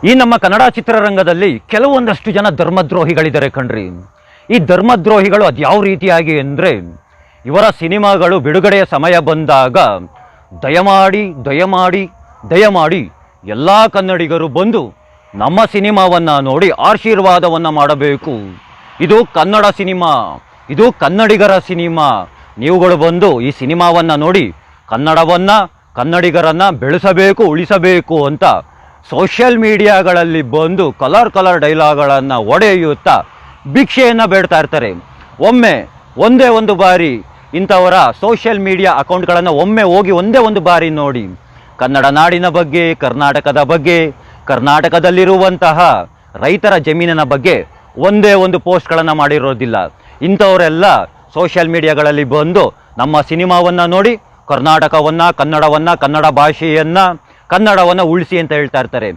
ಈ ನಮ್ಮ ಕನ್ನಡ ಚಿತ್ರರಂಗದಲ್ಲಿ ಕೆಲವೊಂದಷ್ಟು ಜನ ಧರ್ಮದ್ರೋಹಿಗಳಿದ್ದಾರೆ ಕಣ್ರಿ. ಈ ಧರ್ಮದ್ರೋಹಿಗಳು ಅದ್ಯಾವ ರೀತಿಯಾಗಿ ಅಂದರೆ, ಇವರ ಸಿನಿಮಾಗಳು ಬಿಡುಗಡೆಯ ಸಮಯ ಬಂದಾಗ ದಯಮಾಡಿ ದಯಮಾಡಿ ದಯಮಾಡಿ ಎಲ್ಲ ಕನ್ನಡಿಗರು ಬಂದು ನಮ್ಮ ಸಿನಿಮಾವನ್ನು ನೋಡಿ ಆಶೀರ್ವಾದವನ್ನು ಮಾಡಬೇಕು. ಇದು ಕನ್ನಡ ಸಿನಿಮಾ, ಇದು ಕನ್ನಡಿಗರ ಸಿನಿಮಾ. ನೀವುಗಳು ಬಂದು ಈ ಸಿನಿಮಾವನ್ನು ನೋಡಿ ಕನ್ನಡವನ್ನು, ಕನ್ನಡಿಗರನ್ನು ಬೆಳೆಸಬೇಕು, ಉಳಿಸಬೇಕು ಅಂತ ಸೋಷಿಯಲ್ ಮೀಡಿಯಾಗಳಲ್ಲಿ ಬಂದು ಕಲರ್ ಡೈಲಾಗ್ಗಳನ್ನು ಹೊಡೆಯುತ್ತಾ ಭಿಕ್ಷೆಯನ್ನು ಬೇಡ್ತಾ ಇರ್ತಾರೆ. ಒಂದೇ ಒಂದು ಬಾರಿ ಇಂಥವರ ಸೋಷಿಯಲ್ ಮೀಡಿಯಾ ಅಕೌಂಟ್ಗಳನ್ನು ಹೋಗಿ ಒಂದೇ ಒಂದು ಬಾರಿ ನೋಡಿ. ಕನ್ನಡ ನಾಡಿನ ಬಗ್ಗೆ, ಕರ್ನಾಟಕದ ಬಗ್ಗೆ, ಕರ್ನಾಟಕದಲ್ಲಿರುವಂತಹ ರೈತರ ಜಮೀನಿನ ಬಗ್ಗೆ ಒಂದೇ ಒಂದು ಪೋಸ್ಟ್ಗಳನ್ನು ಮಾಡಿರೋದಿಲ್ಲ. ಇಂಥವರೆಲ್ಲ ಸೋಷಿಯಲ್ ಮೀಡಿಯಾಗಳಲ್ಲಿ ಬಂದು ನಮ್ಮ ಸಿನಿಮಾವನ್ನು ನೋಡಿ ಕರ್ನಾಟಕವನ್ನು, ಕನ್ನಡವನ್ನು, ಕನ್ನಡ ಭಾಷೆಯನ್ನು, ಕನ್ನಡವನ್ನು ಉಳಿಸಿ ಅಂತ ಹೇಳ್ತಾ ಇರ್ತಾರೆ.